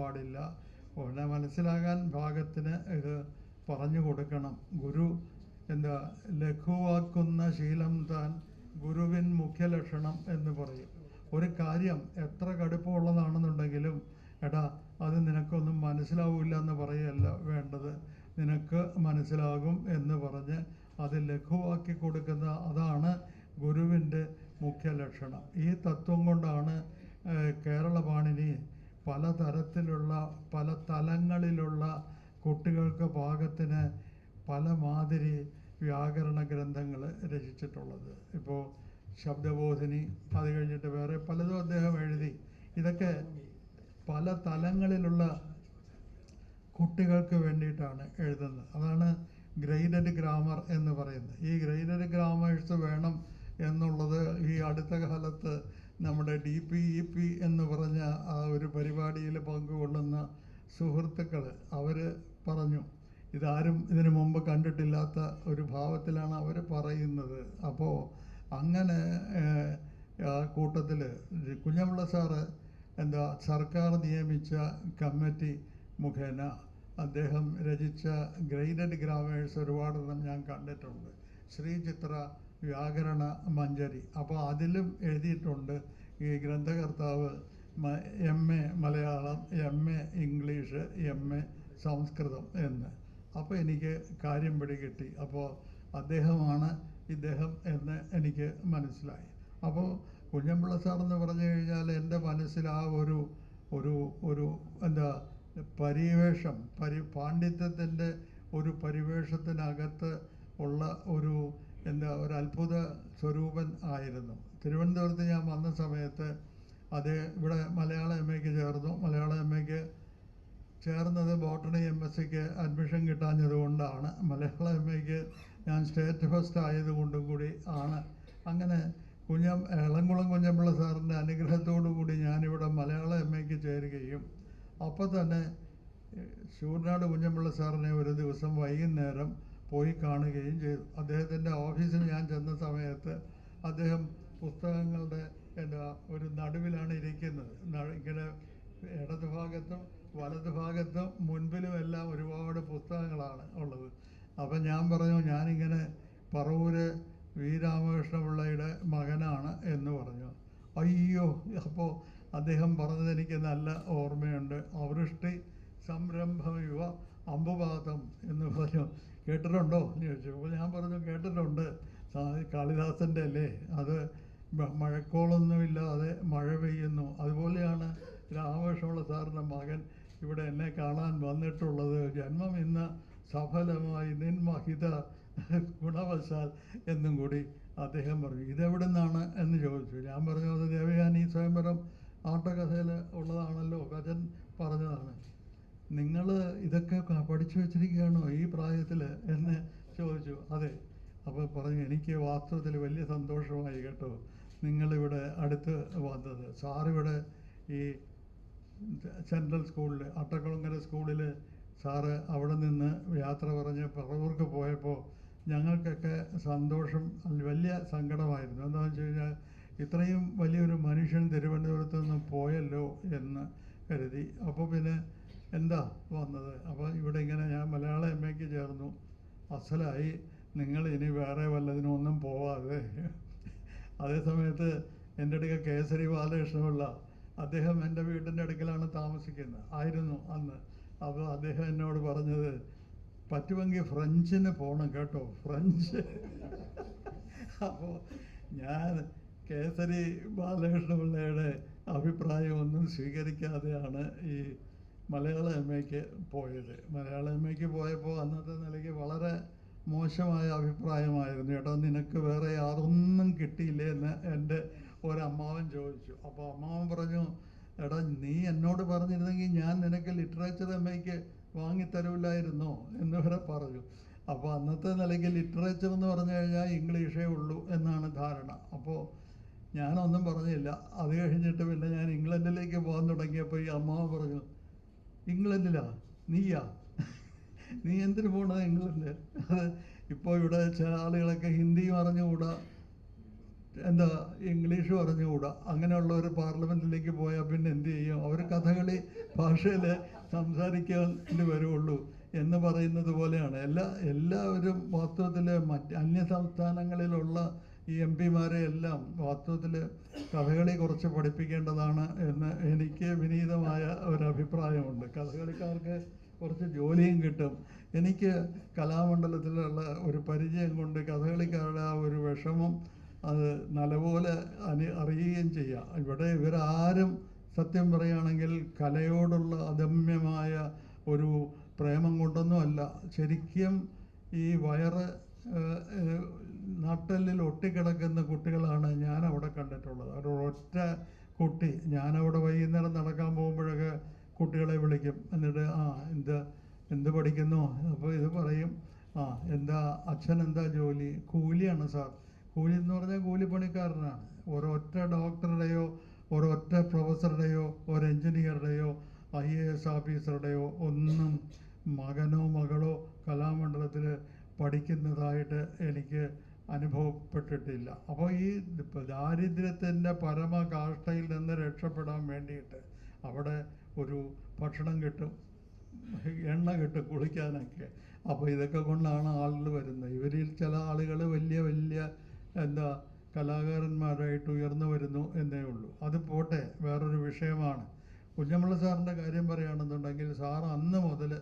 പാടില്ല. ഉടനെ മനസ്സിലാകാൻ പാകത്തിന് ഇത് പറഞ്ഞു കൊടുക്കണം. ഗുരു എന്താ ലഘുവാക്കുന്ന ശീലം താൻ ഗുരുവിൻ മുഖ്യ ലക്ഷണം എന്ന് പറയും. ഒരു കാര്യം എത്ര കടുപ്പമുള്ളതാണെന്നുണ്ടെങ്കിലും എടാ അത് നിനക്കൊന്നും മനസ്സിലാവില്ല എന്ന് പറയുകയല്ല വേണ്ടത്, നിനക്ക് മനസ്സിലാകും എന്ന് പറഞ്ഞ് അത് ലഘുവാക്കി കൊടുക്കുന്ന അതാണ് ഗുരുവിൻ്റെ മുഖ്യ ലക്ഷണം. ഈ തത്വം കൊണ്ടാണ് കേരള പാണിനി പലതരത്തിലുള്ള പല തലങ്ങളിലുള്ള കുട്ടികൾക്ക് പാകത്തിന് പല മാതിരി വ്യാകരണ ഗ്രന്ഥങ്ങൾ രചിച്ചിട്ടുള്ളത്. ഇപ്പോൾ ശബ്ദബോധിനി, അത് കഴിഞ്ഞിട്ട് വേറെ പലതും അദ്ദേഹം എഴുതി. ഇതൊക്കെ പല തലങ്ങളിലുള്ള കുട്ടികൾക്ക് വേണ്ടിയിട്ടാണ് എഴുതുന്നത്. അതാണ് ഗ്രേഡഡ് ഗ്രാമർ എന്ന് പറയുന്നത്. ഈ ഗ്രേഡഡ് ഗ്രാമേഴ്സ് വേണം എന്നുള്ളത് ഈ അടുത്ത കാലത്ത് നമ്മുടെ DPEP എന്ന് പറഞ്ഞ ആ ഒരു പരിപാടിയിൽ പങ്കുകൊള്ളുന്ന സുഹൃത്തുക്കൾ അവർ പറഞ്ഞു. ഇതാരും ഇതിനു മുമ്പ് കണ്ടിട്ടില്ലാത്ത ഒരു ഭാവത്തിലാണ് അവർ പറയുന്നത്. അപ്പോൾ അങ്ങനെ ആ കൂട്ടത്തിൽ കുഞ്ഞമ്പിള്ള സാറ് സർക്കാർ നിയമിച്ച കമ്മിറ്റി മുഖേന അദ്ദേഹം രചിച്ച ഗ്രേഡഡ് ഗ്രാമേഴ്സ് ഒരുപാടെണ്ണം ഞാൻ കണ്ടിട്ടുണ്ട്. ശ്രീചിത്ര വ്യാകരണ മഞ്ജരി. അപ്പോൾ അതിലും എഴുതിയിട്ടുണ്ട് ഈ ഗ്രന്ഥകർത്താവ് MA Malayalam, MA English, MA സംസ്കൃതം എന്ന്. അപ്പോൾ എനിക്ക് കാര്യം പിടികിട്ടി. അപ്പോൾ അദ്ദേഹമാണ് ഇദ്ദേഹം എന്ന് എനിക്ക് മനസ്സിലായി. അപ്പോൾ കുഞ്ഞമ്പിള്ള സാറെന്ന് പറഞ്ഞു കഴിഞ്ഞാൽ എൻ്റെ മനസ്സിൽ ആ ഒരു ഒരു ഒരു എന്താ പരിവേഷം, പാണ്ഡിത്യത്തിൻ്റെ ഒരു പരിവേഷത്തിനകത്ത് ഉള്ള ഒരു ഒരു അത്ഭുത സ്വരൂപൻ ആയിരുന്നു. തിരുവനന്തപുരത്ത് ഞാൻ വന്ന സമയത്ത് ഇവിടെ മലയാളം MAക്ക് ചേർന്നു. മലയാളം MAക്ക് ചേർന്നത് ബോട്ടണി MSCക്ക് അഡ്മിഷൻ കിട്ടാഞ്ഞത് കൊണ്ടാണ്. മലയാളം MAക്ക് ഞാൻ സ്റ്റേറ്റ് ഫസ്റ്റ് ആയതുകൊണ്ടും കൂടി ആണ്. അങ്ങനെ എളംകുളം കുഞ്ഞമ്പിള്ള സാറിൻ്റെ അനുഗ്രഹത്തോടു കൂടി ഞാനിവിടെ മലയാളം MAക്ക് ചേരുകയും അപ്പോൾ തന്നെ ശൂർനാട് കുഞ്ഞമ്പിള്ള സാറിനെ ഒരു ദിവസം വൈകുന്നേരം പോയി കാണുകയും ചെയ്തു. അദ്ദേഹത്തിൻ്റെ ഓഫീസിൽ ഞാൻ ചെന്ന സമയത്ത് അദ്ദേഹം പുസ്തകങ്ങളുടെ ഒരു നടുവിലാണ് ഇരിക്കുന്നത്. ഇങ്ങനെ ഇടതുഭാഗത്തും വലതുഭാഗത്തും മുൻപിലും എല്ലാം ഒരുപാട് പുസ്തകങ്ങളാണ് ഉള്ളത്. അപ്പം ഞാൻ പറഞ്ഞു, ഞാനിങ്ങനെ പറവൂര് വി രാമകൃഷ്ണപിള്ളയുടെ മകനാണ് എന്ന് പറഞ്ഞു. അയ്യോ, അപ്പോൾ അദ്ദേഹം പറഞ്ഞത് എനിക്ക് നല്ല ഓർമ്മയുണ്ട്. അവൃഷ്ടി സംരംഭമിവ അമ്പുപാതം എന്ന് പറഞ്ഞു. കേട്ടിട്ടുണ്ടോ എന്ന് ചോദിച്ചു. അപ്പോൾ ഞാൻ പറഞ്ഞു കേട്ടിട്ടുണ്ട്, കാളിദാസൻ്റെ അല്ലേ, അത് മഴക്കോളൊന്നുമില്ലാതെ മഴ പെയ്യുന്നു. അതുപോലെയാണ് രാമകൃഷ്ണപിള്ള സാറിൻ്റെ മകൻ ഇവിടെ എന്നെ കാണാൻ വന്നിട്ടുള്ളത്. ജന്മം ഇന്ന് സഫലമായി നിൻമഹിത ഗുണവശാൽ എന്നും കൂടി അദ്ദേഹം പറഞ്ഞു. ഇതെവിടെ നിന്നാണ് എന്ന് ചോദിച്ചു. ഞാൻ പറഞ്ഞു അത് ദേവയാനി സ്വയംവരം ആട്ടകഥയിൽ ഉള്ളതാണല്ലോ, കജൻ പറഞ്ഞതാണ്. നിങ്ങൾ ഇതൊക്കെ പഠിച്ചു വെച്ചിരിക്കുകയാണോ ഈ പ്രായത്തിൽ എന്ന് ചോദിച്ചു. അതെ. അപ്പോൾ പറഞ്ഞു, എനിക്ക് വാസ്തവത്തിൽ വലിയ സന്തോഷമായി കേട്ടോ നിങ്ങളിവിടെ അടുത്ത് വന്നത്. സാറിവിടെ ഈ സെൻട്രൽ സ്കൂളിൽ, അട്ടക്കുളങ്ങര സ്കൂളിൽ സാറ് അവിടെ നിന്ന് യാത്ര പറഞ്ഞ് പറവൂർക്ക് പോയപ്പോൾ ഞങ്ങൾക്കൊക്കെ സന്തോഷം, വലിയ സങ്കടമായിരുന്നു. എന്താണെന്ന് വെച്ച് കഴിഞ്ഞാൽ ഇത്രയും വലിയൊരു മനുഷ്യൻ തിരുവനന്തപുരത്ത് നിന്ന് പോയല്ലോ എന്ന് കരുതി. അപ്പോൾ പിന്നെ എന്താ വന്നത്? അപ്പോൾ ഇവിടെ ഇങ്ങനെ ഞാൻ മലയാളം MAക്ക് ചേർന്നു, അസലായി, നിങ്ങൾ ഇനി വേറെ വല്ലതിനൊന്നും പോവാതെ. അതേ സമയത്ത് എൻ്റെ അടുക്ക കേസരി ബാലകൃഷ്ണപിള്ള, അദ്ദേഹം എൻ്റെ വീടിൻ്റെ അടുക്കലാണ് ആയിരുന്നു അന്ന്. അപ്പോൾ അദ്ദേഹം എന്നോട് പറഞ്ഞത്, പറ്റുമെങ്കിൽ ഫ്രഞ്ചിന് പോകണം കേട്ടോ, ഫ്രഞ്ച്. അപ്പോൾ ഞാൻ കേസരി ബാലകൃഷ്ണപിള്ളയുടെ അഭിപ്രായമൊന്നും സ്വീകരിക്കാതെയാണ് ഈ മലയാളം MAക്ക് പോയത്. മലയാളം MAക്ക് പോയപ്പോൾ അന്നത്തെ നിലയ്ക്ക് വളരെ മോശമായ അഭിപ്രായമായിരുന്നു. ചേട്ടാ, നിനക്ക് വേറെ യാതൊന്നും കിട്ടിയില്ലേ എന്ന് എൻ്റെ ഒരമ്മാവൻ ചോദിച്ചു. അപ്പോൾ അമ്മാവൻ പറഞ്ഞു, എടാ നീ എന്നോട് പറഞ്ഞിരുന്നെങ്കിൽ ഞാൻ നിനക്ക് ലിറ്ററേച്ചർ MAക്ക് വാങ്ങിത്തരൂല്ലായിരുന്നോ എന്ന് വരെ പറഞ്ഞു. അപ്പോൾ അന്നത്തെ നിലയ്ക്ക് ലിറ്ററേച്ചർ എന്ന് പറഞ്ഞു കഴിഞ്ഞാൽ ഇംഗ്ലീഷേ ഉള്ളൂ എന്നാണ് ധാരണ. അപ്പോൾ ഞാനൊന്നും പറഞ്ഞില്ല. അത് കഴിഞ്ഞിട്ട് പിന്നെ ഞാൻ ഇംഗ്ലണ്ടിലേക്ക് പോകാൻ തുടങ്ങിയപ്പോൾ ഈ അമ്മാവൻ പറഞ്ഞു, ഇംഗ്ലണ്ടിലാ? നീയാ? നീ എന്തിനു പോകണത് ഇംഗ്ലണ്ട്? അത് ഇപ്പോൾ ഇവിടെ ചില ആളുകളൊക്കെ ഹിന്ദിയും അറിഞ്ഞുകൂടാ, എന്താ ഇംഗ്ലീഷ് പറഞ്ഞുകൂടാ, അങ്ങനെയുള്ള ഒരു പാർലമെൻറ്റിലേക്ക് പോയാൽ പിന്നെ എന്ത് ചെയ്യും? അവർ കഥകളി ഭാഷയിൽ സംസാരിക്കേണ്ടി വരുള്ളൂ എന്ന് പറയുന്നത് പോലെയാണ്. എല്ലാവരും വാസ്തവത്തിൽ അന്യ സംസ്ഥാനങ്ങളിലുള്ള ഈ എം പിമാരെ എല്ലാം വാസ്തവത്തിൽ കഥകളി കുറച്ച് പഠിപ്പിക്കേണ്ടതാണ് എന്ന് എനിക്ക് വിനീതമായ ഒരഭിപ്രായമുണ്ട്. കഥകളിക്കാർക്ക് കുറച്ച് ജോലിയും കിട്ടും. എനിക്ക് കലാമണ്ഡലത്തിലുള്ള ഒരു പരിചയം കൊണ്ട് കഥകളിക്കാരുടെ ആ ഒരു വിഷമം അത് നല്ലപോലെ അറിയുകയും ചെയ്യാം. ഇവിടെ ഇവരാരും സത്യം പറയുകയാണെങ്കിൽ കലയോടുള്ള അദമ്യമായ ഒരു പ്രേമം കൊണ്ടൊന്നുമല്ല, ശരിക്കും ഈ വയറ് നട്ടെല്ലിൽ ഒട്ടിക്കിടക്കുന്ന കുട്ടികളാണ് ഞാൻ അവിടെ കണ്ടിട്ടുള്ളത്. ഒരൊറ്റ കുട്ടി, ഞാനവിടെ വൈകുന്നേരം നടക്കാൻ പോകുമ്പോഴൊക്കെ കുട്ടികളെ വിളിക്കും. എന്നിട്ട് എന്ത് പഠിക്കുന്നു? അപ്പോൾ ഇത് പറയും, എന്താ അച്ഛൻ എന്താ ജോലി? കൂലിയാണ് സാർ. കൂലി എന്ന് പറഞ്ഞാൽ കൂലിപ്പണിക്കാരനാണ്. ഒരൊറ്റ ഡോക്ടറുടെയോ ഒരൊറ്റ പ്രൊഫസറുടെയോ ഒരു എൻജിനീയറുടെയോ IAS ഓഫീസറുടെയോ ഒന്നും മകനോ മകളോ കലാമണ്ഡലത്തിൽ പഠിക്കുന്നതായിട്ട് എനിക്ക് അനുഭവപ്പെട്ടിട്ടില്ല. അപ്പോൾ ഈ ദാരിദ്ര്യത്തിൻ്റെ പരമകാഷ്ഠയിൽ നിന്ന് രക്ഷപ്പെടാൻ വേണ്ടിയിട്ട് അവിടെ ഒരു ഭക്ഷണം കിട്ടും, എണ്ണ കിട്ടും കുളിക്കാനൊക്കെ. അപ്പോൾ ഇതൊക്കെ കൊണ്ടാണ് ആളുകൾ വരുന്നത്. ഇവരിൽ ചില ആളുകൾ വലിയ വലിയ കലാകാരന്മാരായിട്ട് ഉയർന്നു വരുന്നു എന്നേ ഉള്ളൂ. അത് പോട്ടെ, വേറൊരു വിഷയമാണ്. കുഞ്ഞമ്മള സാറിൻ്റെ കാര്യം പറയുകയാണെന്നുണ്ടെങ്കിൽ, സാർ അന്ന് മുതൽ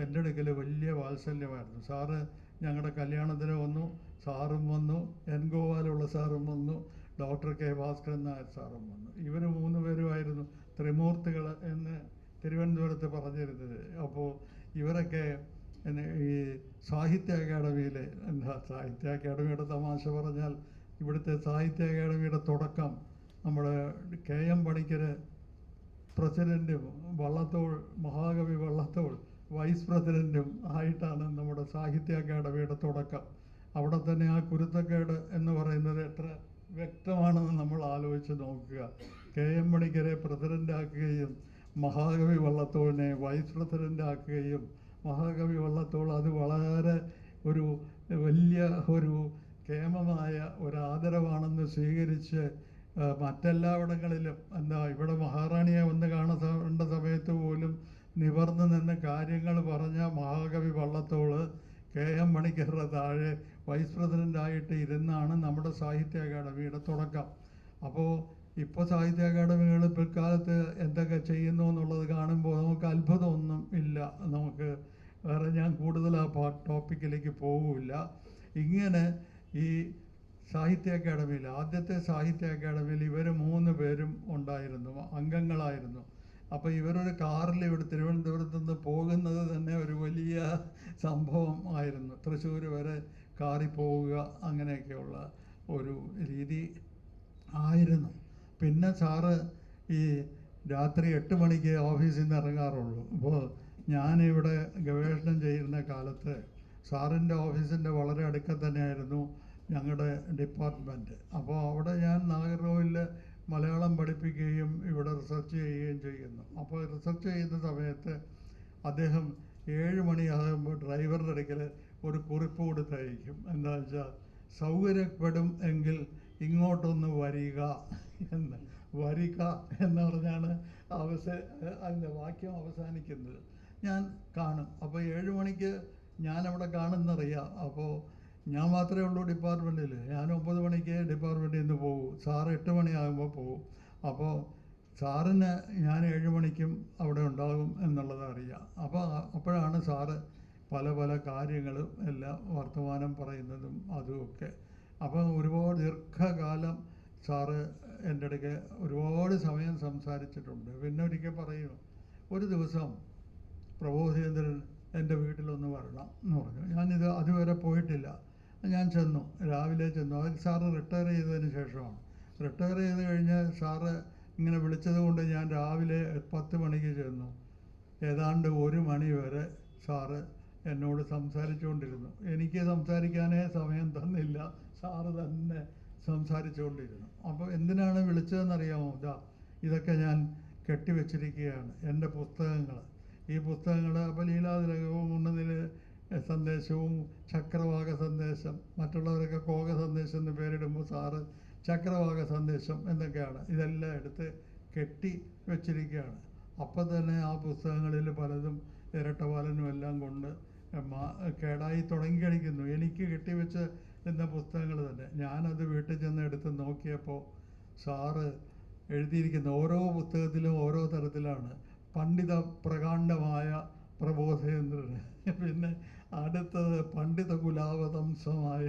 എൻ്റെ അടുക്കൽ വലിയ വാത്സല്യമായിരുന്നു. സാറ് ഞങ്ങളുടെ കല്യാണത്തിന് വന്നു, സാറും വന്നു, എൻ ഗോപാലുള്ള സാറും വന്നു, ഡോക്ടർ K ഭാസ്കരൻ നായർ സാറും വന്നു. ഇവർ 3 പേരുമായിരുന്നു ത്രിമൂർത്തികൾ എന്ന് തിരുവനന്തപുരത്ത് പറഞ്ഞിരുന്നത്. അപ്പോൾ ഇവരൊക്കെ ഈ സാഹിത്യ അക്കാദമിയിൽ സാഹിത്യ അക്കാദമിയുടെ തമാശ പറഞ്ഞാൽ, ഇവിടുത്തെ സാഹിത്യ അക്കാദമിയുടെ തുടക്കം നമ്മുടെ KM പണിക്കർ പ്രസിഡൻറ്റും വള്ളത്തോൾ മഹാകവി വള്ളത്തോൾ വൈസ് പ്രസിഡൻറ്റും ആയിട്ടാണ് നമ്മുടെ സാഹിത്യ അക്കാദമിയുടെ തുടക്കം. അവിടെ തന്നെ ആ കുരുത്തക്കേട് എന്ന് പറയുന്നത് എത്ര വ്യക്തമാണെന്ന് നമ്മൾ ആലോചിച്ച് നോക്കുക. KM പണിക്കരെ പ്രസിഡൻ്റാക്കുകയും മഹാകവി വള്ളത്തോളിനെ വൈസ് പ്രസിഡൻ്റാക്കുകയും മഹാകവി വള്ളത്തോൾ അത് വളരെ ഒരു വലിയ ഒരു കേമമായ ഒരു ആദരവാണെന്ന് സ്വീകരിച്ച് മറ്റെല്ലായിടങ്ങളിലും ഇവിടെ മഹാറാണിയെ വന്ന് കാണേണ്ട സമയത്ത് പോലും നിവർന്നു നിന്ന് കാര്യങ്ങൾ പറഞ്ഞ മഹാകവി വള്ളത്തോൾ KM പണിക്കരുടെ താഴെ വൈസ് പ്രസിഡൻ്റായിട്ട് ഇരുന്നാണ് നമ്മുടെ സാഹിത്യ അക്കാദമിയുടെ തുടക്കം. അപ്പോൾ ഇപ്പോൾ സാഹിത്യ അക്കാദമികൾ പിൽക്കാലത്ത് എന്തൊക്കെ ചെയ്യുന്നു എന്നുള്ളത് കാണുമ്പോൾ നമുക്ക് അത്ഭുതമൊന്നും ഇല്ല. നമുക്ക് വേറെ ഞാൻ കൂടുതൽ ആ ടോപ്പിക്കിലേക്ക് പോകില്ല. ഇങ്ങനെ ഈ സാഹിത്യ അക്കാദമിയിൽ, ആദ്യത്തെ സാഹിത്യ അക്കാദമിയിൽ ഇവർ 3 പേരും ഉണ്ടായിരുന്നു, അംഗങ്ങളായിരുന്നു. അപ്പോൾ ഇവരൊരു കാറിൽ ഇവിടെ തിരുവനന്തപുരത്ത് നിന്ന് പോകുന്നത് തന്നെ ഒരു വലിയ സംഭവം ആയിരുന്നു. തൃശ്ശൂർ വരെ കാറിൽ പോവുക, അങ്ങനെയൊക്കെയുള്ള ഒരു രീതി ആയിരുന്നു. പിന്നെ സാറ് ഈ രാത്രി 8 മണിക്ക് ഓഫീസിൽ നിന്ന് ഇറങ്ങാറുള്ളൂ. അപ്പോൾ ഞാനിവിടെ ഗവേഷണം ചെയ്യുന്ന കാലത്ത് സാറിൻ്റെ ഓഫീസിൻ്റെ വളരെ അടുക്ക തന്നെയായിരുന്നു ഞങ്ങളുടെ ഡിപ്പാർട്ട്മെൻറ്റ്. അപ്പോൾ അവിടെ ഞാൻ നാഗർകോവിലിൽ മലയാളം പഠിപ്പിക്കുകയും ഇവിടെ റിസർച്ച് ചെയ്യുകയും ചെയ്യുന്നു. അപ്പോൾ റിസർച്ച് ചെയ്യുന്ന സമയത്ത് അദ്ദേഹം 7 മണിയാകുമ്പോൾ ഡ്രൈവറുടെ അടുക്കൽ ഒരു കുറിപ്പ് കൊടുത്തയക്കും. എന്താ വെച്ചാൽ, സൗകര്യപ്പെടും എങ്കിൽ ഇങ്ങോട്ടൊന്ന് വരിക എന്ന്. വരിക എന്ന് പറഞ്ഞാണ് അതിൻ്റെ വാക്യം അവസാനിക്കുന്നത്. ഞാൻ കാണും. അപ്പോൾ 7 മണിക്ക് ഞാനവിടെ കാണുന്നറിയാം. അപ്പോൾ ഞാൻ മാത്രമേ ഉള്ളൂ ഡിപ്പാർട്ട്മെൻറ്റിൽ. ഞാൻ 9 മണിക്ക് ഡിപ്പാർട്ട്മെൻറ്റിൽ നിന്ന് പോകും. സാറ് 8 മണിയാകുമ്പോൾ പോകും. അപ്പോൾ സാറിന് ഞാൻ 7 മണിക്കും അവിടെ ഉണ്ടാകും എന്നുള്ളത് അറിയാം. അപ്പോഴാണ് സാറ് പല പല കാര്യങ്ങളും എല്ലാം വർത്തമാനം പറയുന്നതും അതുമൊക്കെ. അപ്പോൾ ഒരുപാട് ദീർഘകാലം സാറ് എൻ്റെ അടുക്ക് ഒരുപാട് സമയം സംസാരിച്ചിട്ടുണ്ട്. പിന്നെ ഒരിക്കൽ പറയുന്നു, ഒരു ദിവസം പ്രബോധേന്ദ്രൻ എൻ്റെ വീട്ടിലൊന്ന് വരണം എന്ന് പറഞ്ഞു. ഞാനിത് അതുവരെ പോയിട്ടില്ല. ഞാൻ ചെന്നു, രാവിലെ ചെന്നു. അത് സാറ് റിട്ടയർ ചെയ്തതിന് ശേഷമാണ്. റിട്ടയർ ചെയ്ത് കഴിഞ്ഞ് സാറ് ഇങ്ങനെ വിളിച്ചത് കൊണ്ട് ഞാൻ രാവിലെ 10 മണിക്ക് ചെന്നു. ഏതാണ്ട് 1 മണി വരെ സാറ് എന്നോട് സംസാരിച്ചുകൊണ്ടിരുന്നു. എനിക്ക് സംസാരിക്കാനേ സമയം തന്നില്ല, സാറ് തന്നെ സംസാരിച്ചുകൊണ്ടിരുന്നു. അപ്പോൾ എന്തിനാണ് വിളിച്ചതെന്നറിയാമോ? ഇതൊക്കെ ഞാൻ കെട്ടിവെച്ചിരിക്കുകയാണ്, എൻ്റെ പുസ്തകങ്ങൾ. ഈ പുസ്തകങ്ങൾ അപ്പോൾ ലീലാതിലകവും ഉണ്ണുനില സന്ദേശവും ചക്രവാക സന്ദേശം, മറ്റുള്ളവരൊക്കെ കോക സന്ദേശം എന്ന് പേരിടുമ്പോൾ സാറ് ചക്രവാക സന്ദേശം എന്നൊക്കെയാണ്. ഇതെല്ലാം എടുത്ത് കെട്ടി വെച്ചിരിക്കുകയാണ്. അപ്പം തന്നെ ആ പുസ്തകങ്ങളിൽ പലതും ഇരട്ടവാലനും എല്ലാം കൊണ്ട് കേടായി തുടങ്ങിക്കഴിക്കുന്നു. എനിക്ക് കെട്ടിവെച്ച് എന്ന പുസ്തകങ്ങൾ തന്നെ. ഞാനത് വീട്ടിൽ ചെന്ന് എടുത്ത് നോക്കിയപ്പോൾ സാറ് എഴുതിയിരിക്കുന്ന ഓരോ പുസ്തകത്തിലും ഓരോ തരത്തിലാണ്. പണ്ഡിത പ്രകാണ്ഡമായ പ്രബോധേന്ദ്രന്, പിന്നെ അടുത്തത് പണ്ഡിത കുലാവതംസമായ,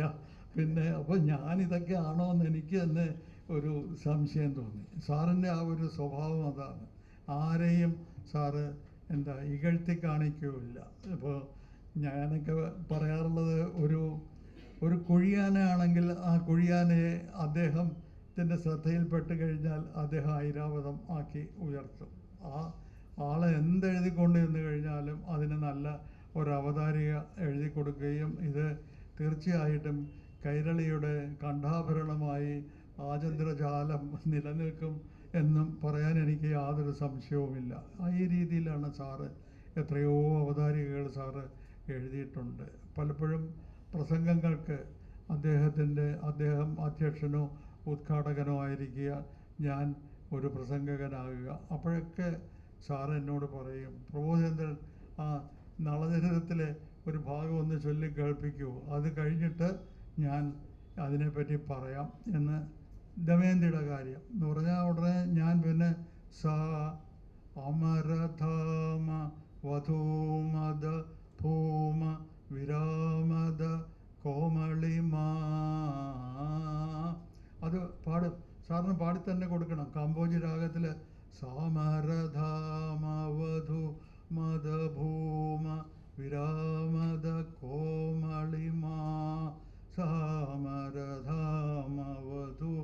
പിന്നെ അപ്പോൾ ഞാനിതൊക്കെ ആണോ എന്ന് എനിക്ക് തന്നെ ഒരു സംശയം തോന്നി. സാറിൻ്റെ ആ ഒരു സ്വഭാവം അതാണ്. ആരെയും സാറ് ഇകഴ്ത്തി കാണിക്കുകയില്ല. ഇപ്പോൾ ഞാനൊക്കെ പറയാറുള്ളത്, ഒരു കുഴിയാനയാണെങ്കിൽ ആ കുഴിയാനയെ അദ്ദേഹത്തിൻ്റെ ശ്രദ്ധയിൽപ്പെട്ട് കഴിഞ്ഞാൽ അദ്ദേഹം ഐരാവതം ആക്കി ഉയർത്തും. ആ ആളെ എന്തെഴുതിക്കൊണ്ടിരുന്നു കഴിഞ്ഞാലും അതിന് നല്ല ഒരു അവതാരിക എഴുതി കൊടുക്കുകയും ഇത് തീർച്ചയായിട്ടും കൈരളിയുടെ കണ്ഠാഭരണമായി ആചന്ദ്രജാലം നിലനിൽക്കും എന്നും പറയാൻ എനിക്ക് യാതൊരു സംശയവുമില്ല. ഈ രീതിയിലാണ് സാറ് എത്രയോ അവതാരികകൾ സാറ് എഴുതിയിട്ടുണ്ട്. പലപ്പോഴും പ്രസംഗങ്ങൾക്ക് അദ്ദേഹം അധ്യക്ഷനോ ഉദ്ഘാടകനോ ആയിരിക്കുക, ഞാൻ ഒരു പ്രസംഗകനാകുക. അപ്പോഴൊക്കെ സാറ് എന്നോട് പറയും, പ്രബോധേന്ദ്രൻ ആ നളചരിതത്തിലെ ഒരു ഭാഗം ഒന്ന് ചൊല്ലി കേൾപ്പിക്കൂ, അത് കഴിഞ്ഞിട്ട് ഞാൻ അതിനെപ്പറ്റി പറയാം എന്ന്. ദമയന്തിയുടെ കാര്യം എന്ന് പറഞ്ഞാൽ ഉടനെ ഞാൻ പിന്നെ സാ അമരധാമ വധൂമദ ഭൂമ വിരാമദ കോമളിമാ, അത് പാടും. സാറിന് പാടി തന്നെ കൊടുക്കണം. കാമ്പോജി രാഗത്തിൽ സാമരധാമ വധു മദഭൂമ വിരാമദ കോമളിമാ, സാമരധാമ വധു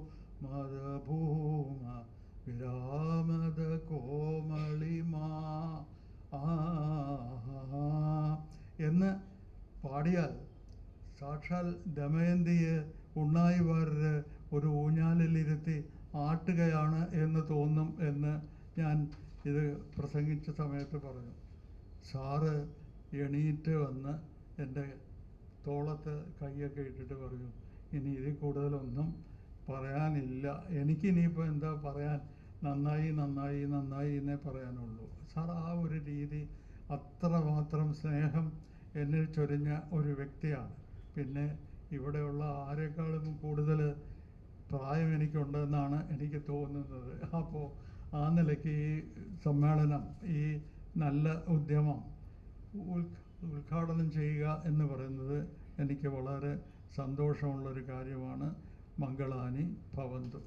മദഭൂമ വിരാമദ കോമളിമാ എന്ന് പാടിയാൽ സാക്ഷാൽ ദമയന്തിയെ ഉണ്ണായി വാര്യർ ഒരു ഊഞ്ഞാലിലിരുത്തി ആട്ടുകയാണ് എന്ന് തോന്നും എന്ന് ഞാൻ ഇത് പ്രസംഗിച്ച സമയത്ത് പറഞ്ഞു. സാറ് എണീറ്റ് വന്ന് എൻ്റെ തോളത്ത് കൈയൊക്കെ ഇട്ടിട്ട് പറഞ്ഞു, ഇനി ഇതിൽ കൂടുതലൊന്നും പറയാനില്ല, എനിക്കിനിയിപ്പോൾ എന്താ പറയാൻ, നന്നായി നന്നായി നന്നായി എന്നേ പറയാനുള്ളൂ. സാർ ആ ഒരു രീതി, അത്രമാത്രം സ്നേഹം എന്നിൽ ചൊരിഞ്ഞ ഒരു വ്യക്തിയാണ്. പിന്നെ ഇവിടെയുള്ള ആരെക്കാളും കൂടുതൽ പ്രായം എനിക്കുണ്ടെന്നാണ് എനിക്ക് തോന്നുന്നത്. അപ്പോൾ ആ നിലയ്ക്ക് ഈ സമ്മേളനം, ഈ നല്ല ഉദ്യമം ഉദ്ഘാടനം ചെയ്യുക എന്ന് പറയുന്നത് എനിക്ക് വളരെ സന്തോഷമുള്ളൊരു കാര്യമാണ്. മംഗളാനി ഭവന്തു.